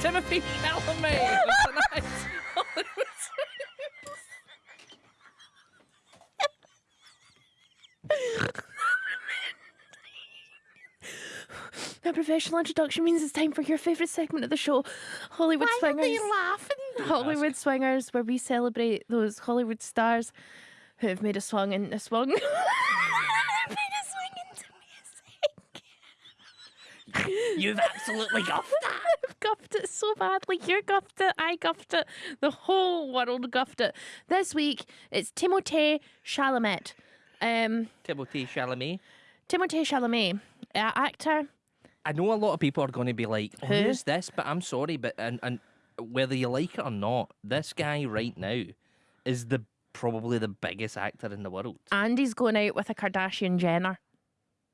Timothy Chalamet of tonight's Hollywood That professional introduction means it's time for your favourite segment of the show, Hollywood Swingers. Why are they laughing? Hollywood Swingers, where we celebrate those Hollywood stars who have made a swing into swung. Made a swing into music. You've absolutely guffed that. I've guffed it so badly. You guffed it. I guffed it. The whole world guffed it. This week, it's Timothée Chalamet. Timothée Chalamet. Timothée Chalamet, actor. I know a lot of people are going to be like, Who? who's this? But I'm sorry, but and whether you like it or not, this guy right now is probably the biggest actor in the world. And he's going out with a Kardashian Jenner.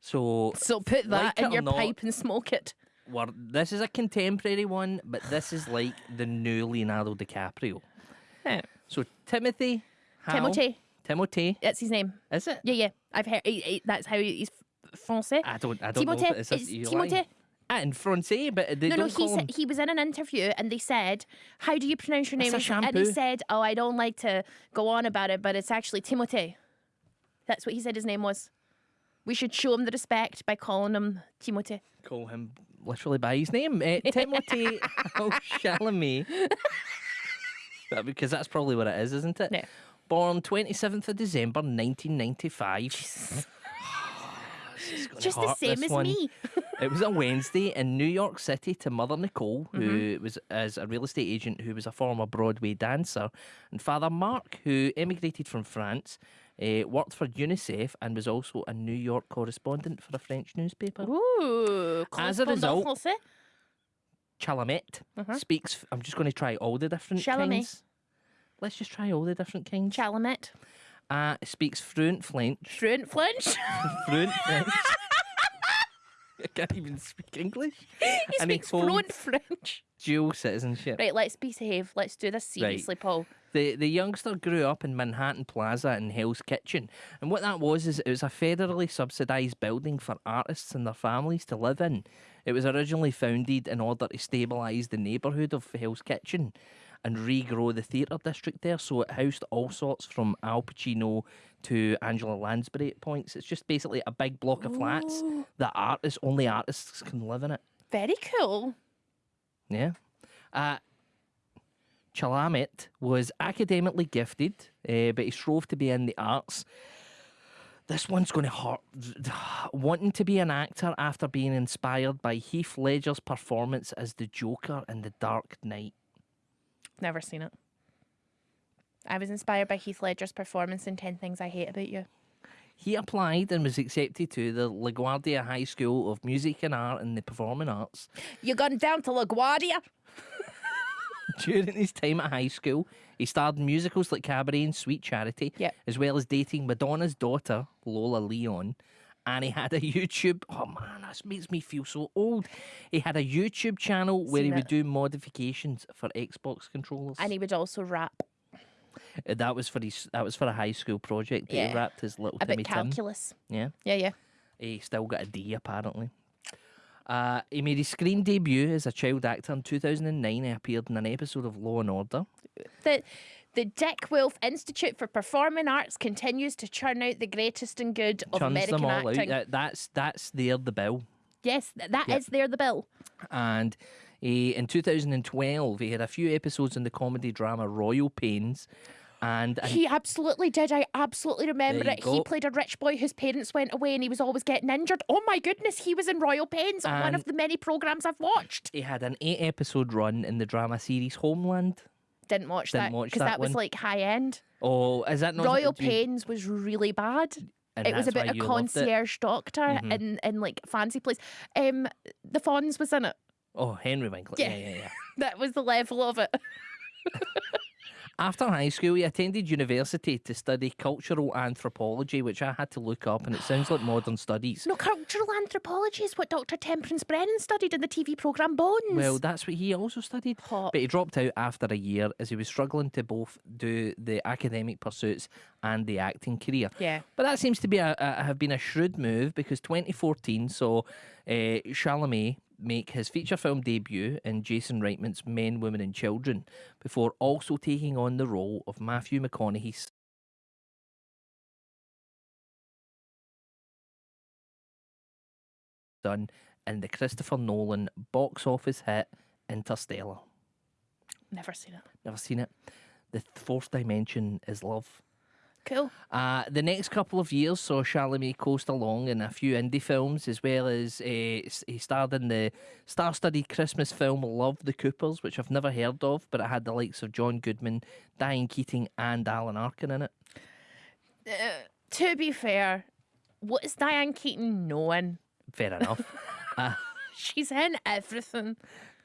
So Put that like it in or your not, pipe and smoke it. This is a contemporary one, but this is like the new Leonardo DiCaprio. Yeah. So Timothy. Timothée. That's his name. Is it? Yeah. I've heard. That's how he's Francais. I don't know. Timothée. If it's It's Timothée. In Francais, but they No, don't call him. he was in an interview and they said, "How do you pronounce your name?" It's a And he shampoo. said, "Oh, I don't like to go on about it, but it's actually Timothée." That's what he said his name was. We should show him the respect by calling him Timothée. Call him literally by his name, Timothée Chalamet. Because that's probably what it is, isn't it? Yeah. Born 27th of December 1995. Just the same as me. It was a Wednesday in New York City to Mother Nicole, who was as a real estate agent who was a former Broadway dancer, and Father Mark, who emigrated from France, worked for UNICEF and was also a New York correspondent for a French newspaper. Ooh, As a result, Français. Chalamet speaks. I'm just going to try all the different Chalamet. kinds. Let's just try all the different kinds. Chalamet. Speaks fluent French. Fluent French. Fluent French. I can't even speak English. He speaks fluent French. Dual citizenship. Right, let's behave. Let's do this seriously, Paul. The youngster grew up in Manhattan Plaza in Hell's Kitchen. And what that was is it was a federally subsidised building for artists and their families to live in. It was originally founded in order to stabilise the neighbourhood of Hell's Kitchen and regrow the theatre district there. So it housed all sorts from Al Pacino to Angela Lansbury at points. It's just basically a big block of flats that only artists can live in it. Very cool. Yeah. Chalamet was academically gifted, but he strove to be in the arts. This one's going to hurt. Wanting to be an actor after being inspired by Heath Ledger's performance as the Joker in The Dark Knight. Never seen it. I was inspired by Heath Ledger's performance in 10 Things I Hate About You. He applied and was accepted to the LaGuardia High School of Music and Art and the Performing Arts. You gone down to LaGuardia? During his time at high school, he starred in musicals like Cabaret and Sweet Charity, as well as dating Madonna's daughter, Lola Leon. And he had a YouTube... Oh, man, this makes me feel so old. He had a YouTube channel where he would do modifications for Xbox controllers. And he would also rap. That was for a high school project that he rapped his little Timmy Tim. Calculus. Yeah. Yeah. He still got a D, apparently. He made his screen debut as a child actor in 2009. He appeared in an episode of Law & Order. The Dick Wolf Institute for Performing Arts continues to churn out the greatest and good of Churns American them all acting. out. That's there the bill. Yes, that is there the bill. And in 2012, he had a few episodes in the comedy drama Royal Pains. And he absolutely did. I absolutely remember it. He played a rich boy whose parents went away and he was always getting injured. Oh my goodness, he was in Royal Pains, one of the many programmes I've watched. He had an 8-episode run in the drama series Homeland. Didn't watch that because that was like high end. Oh, is that not? Royal Pains was really bad. And it was about a concierge doctor in like fancy place. The Fonz was in it. Oh, Henry Winkler. Yeah. That was the level of it. After high school, he attended university to study cultural anthropology, which I had to look up, and it sounds like modern studies. No, cultural anthropology is what Dr. Temperance Brennan studied in the TV programme Bones. Well, that's what he also studied. But he dropped out after a year as he was struggling to both do the academic pursuits and the acting career. Yeah. But that seems to be have been a shrewd move, because 2014 saw Chalamet make his feature film debut in Jason Reitman's Men, Women and Children, before also taking on the role of Matthew McConaughey's son in the Christopher Nolan box office hit Interstellar. Never seen it. Never seen it. The fourth dimension is love. Cool. The next couple of years saw Chalamet coast along in a few indie films, as well as he starred in the star-studded Christmas film Love the Coopers, which I've never heard of, but it had the likes of John Goodman, Diane Keating and Alan Arkin in it. To be fair, what is Diane Keaton known? Fair enough. She's in everything.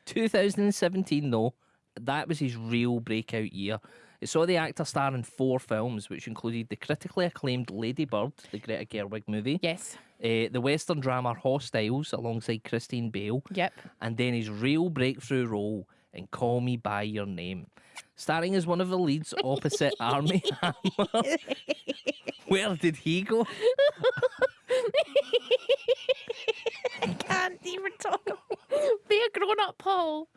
2017, though, that was his real breakout year. It saw the actor star in 4 films, which included the critically acclaimed Lady Bird, the Greta Gerwig movie. Yes. The Western drama Hostiles alongside Christine Bale. Yep. And then his real breakthrough role in Call Me By Your Name, starring as one of the leads opposite Armie Hammer. Where did he go? I can't even talk. Be a grown-up, Paul.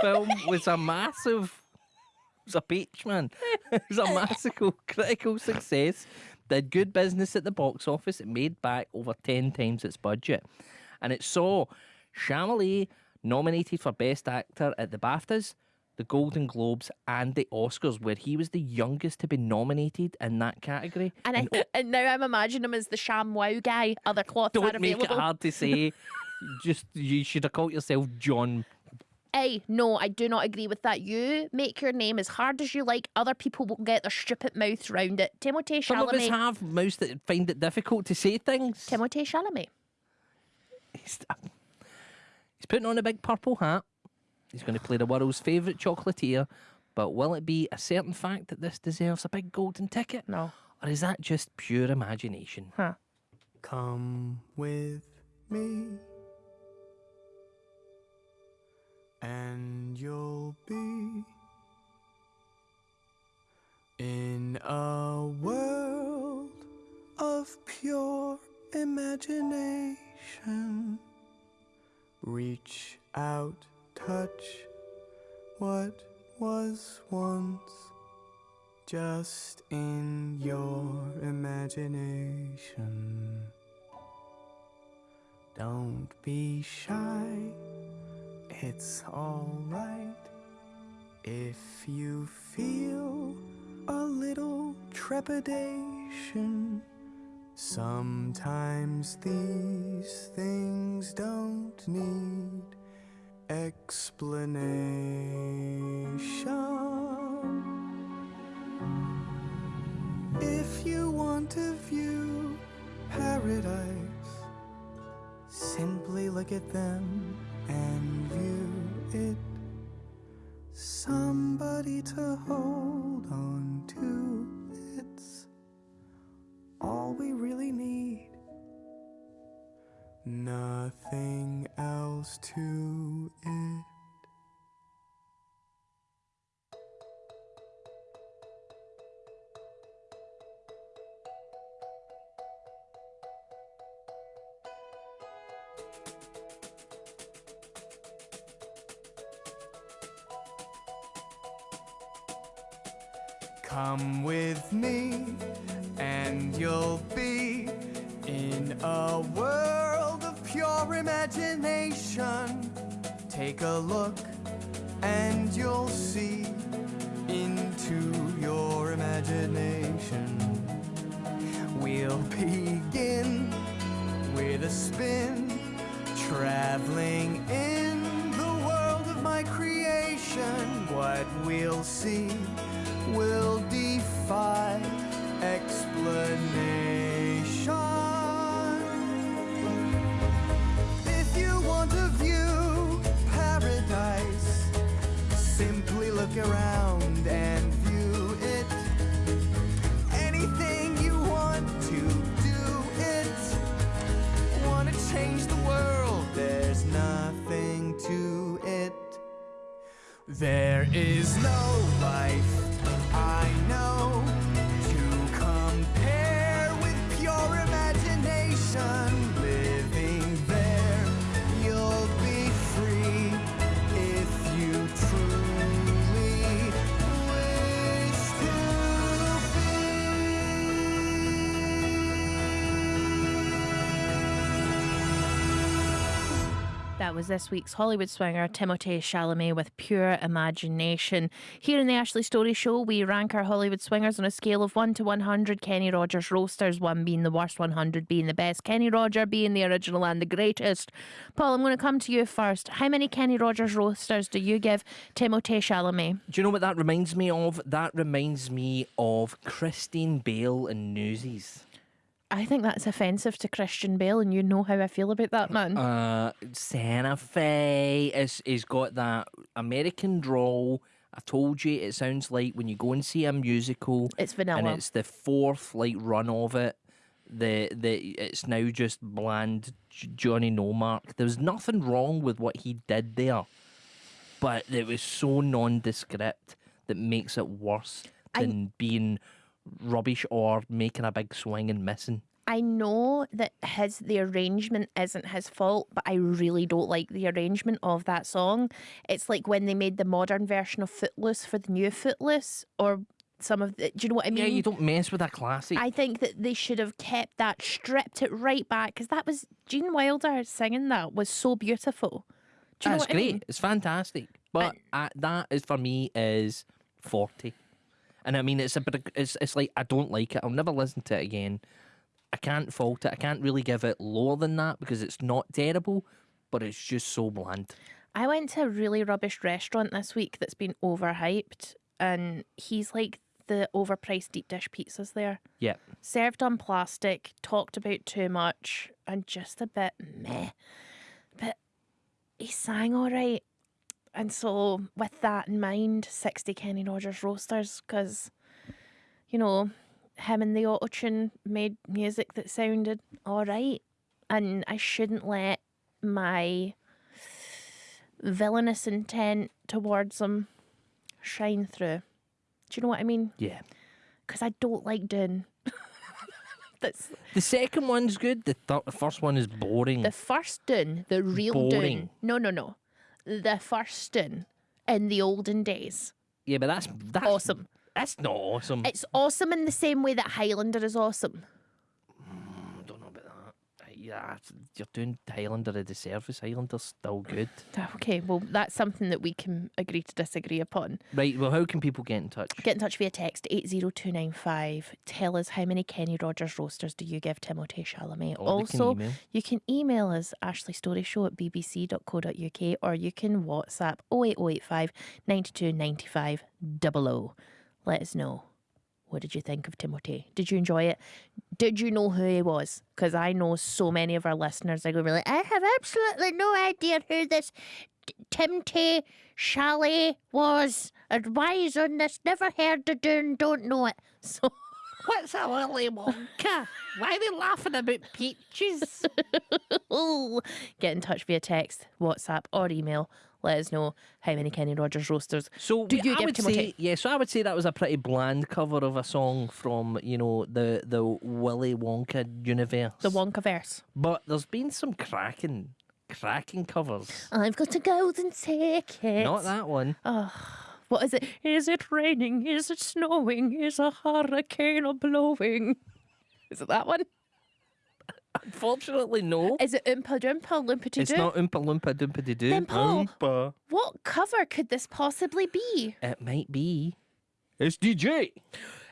film was a massive. It was a peach, man. It was a massive critical success. Did good business at the box office. It made back over 10 times its budget. And it saw Chalamet nominated for Best Actor at the BAFTAs, the Golden Globes, and the Oscars, where he was the youngest to be nominated in that category. And now I'm imagining him as the ShamWow guy. Other cloths are Don't make available. it hard to say. Just, you should have called yourself John. Hey, no, I do not agree with that. You make your name as hard as you like. Other people will get their stupid mouths round it. Timothée Chalamet. Some of us have mouths that find it difficult to say things. Timothée Chalamet. He's putting on a big purple hat. He's going to play the world's favourite chocolatier. But will it be a certain fact that this deserves a big golden ticket? No. Or is that just pure imagination? Huh. Come with me, and you'll be in a world of pure imagination. Reach out, touch what was once just in your imagination. Don't be shy, it's alright if you feel a little trepidation. Sometimes these things don't need explanation. If you want to view paradise, simply look at them and view it. Somebody to hold on to, it's all we really need. Nothing else to it. Come with me, and you'll be in a world of pure imagination. Take a look, and you'll see into your imagination. We'll begin with a spin, traveling in the world of my creation. What we'll see will defy explanation. If you want to view paradise, simply look around and view it. Anything you want to do it. Want to change the world, there's nothing to it. There is no life I know to compare with pure imagination. Living there, you'll be free if you truly wish to be. That was this week's Hollywood swinger, Timothée Chalamet, with Pure Imagination. Here in the Ashley Storrie Show, we rank our Hollywood swingers on a scale of 1 to 100. Kenny Rogers roasters, 1 being the worst, 100 being the best. Kenny Roger being the original and the greatest. Paul, I'm going to come to you first. How many Kenny Rogers roasters do you give Timothée Chalamet? Do you know what that reminds me of? That reminds me of Christine Bale in Newsies. I think that's offensive to Christian Bale, and you know how I feel about that man. Santa Fe is got that American drawl. I told you it sounds like when you go and see a musical. It's vanilla. And it's the fourth run of it. It's now just bland Johnny No-Mark. There's nothing wrong with what he did there, but it was so nondescript that makes it worse than being rubbish or making a big swing and missing. I know that the arrangement isn't his fault, but I really don't like the arrangement of that song. It's like when they made the modern version of Footloose for the new Footloose, or some of the, do you know what I mean? Yeah, you don't mess with a classic. I think that they should have kept that, stripped it right back, because that was Gene Wilder singing that was so beautiful. Do you know That's what great. I mean? It's fantastic. But that is for me is 40. And I mean, it's a bit. It's like I don't like it. I'll never listen to it again. I can't fault it. I can't really give it lower than that because it's not terrible, but it's just so bland. I went to a really rubbish restaurant this week that's been overhyped, and he's like the overpriced deep dish pizzas there. Yeah. Served on plastic, talked about too much, and just a bit meh. But he sang all right. And so, with that in mind, 60 Kenny Rogers Roasters, because, you know, him and the auto-tune made music that sounded all right. And I shouldn't let my villainous intent towards him shine through. Do you know what I mean? Yeah. Because I don't like Dune. That's The second one's good. The first one is boring. the first Dune, the real Boring. Dune. No. The first Dune in the olden days. Yeah, but that's Awesome. That's not awesome. It's awesome in the same way that Highlander is awesome. I don't know about that. Yeah, you're doing Highlander a disservice. Highlander's still good. Okay, well, that's something that we can agree to disagree upon. Right, well, how can people get in touch? Get in touch via text 80295. Tell us how many Kenny Rogers roasters do you give Timothée Chalamet. Or they can Also, email. you can email us ashleystorieshow@bbc.co.uk, or you can WhatsApp 08085 92 95 00. Let us know. What did you think of Timothée? Did you enjoy it? Did you know who he was? Because I know so many of our listeners are going to be like, I have absolutely no idea who this Timothée Chalamet was, and why he's on this. Never heard of Dune, don't know it. So What's a Willy Wonka? Why are they laughing about peaches? get in touch via text, WhatsApp, or email. Let us know how many Kenny Rogers roasters So do you I give would Timothée? say, yeah, so I would say that was a pretty bland cover of a song from, you know, the Willy Wonka universe. The Wonkaverse. But there's been some cracking covers. I've got a golden ticket. Not that one. What is it? Is it raining? Is it snowing? Is a hurricane blowing? Is it that one? Unfortunately, no. Is it Oompa Doompa Loompa Doo? It's not Oompa Loompa Doompa Doo. Then, Paul- Oompa. What cover could this possibly be? It might be. It's DJ.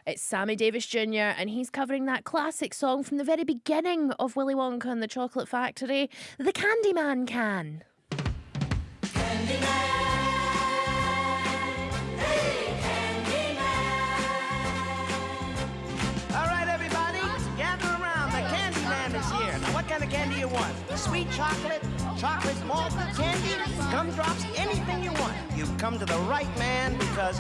It's Sammy Davis Jr. and he's covering that classic song from the very beginning of Willy Wonka and the Chocolate Factory, the Candyman Can. All right, everybody, gather around. The Candy Man is here. Now, what kind of candy you want? Sweet chocolate, chocolate malt candy, gumdrops, anything you want. You've come to the right man because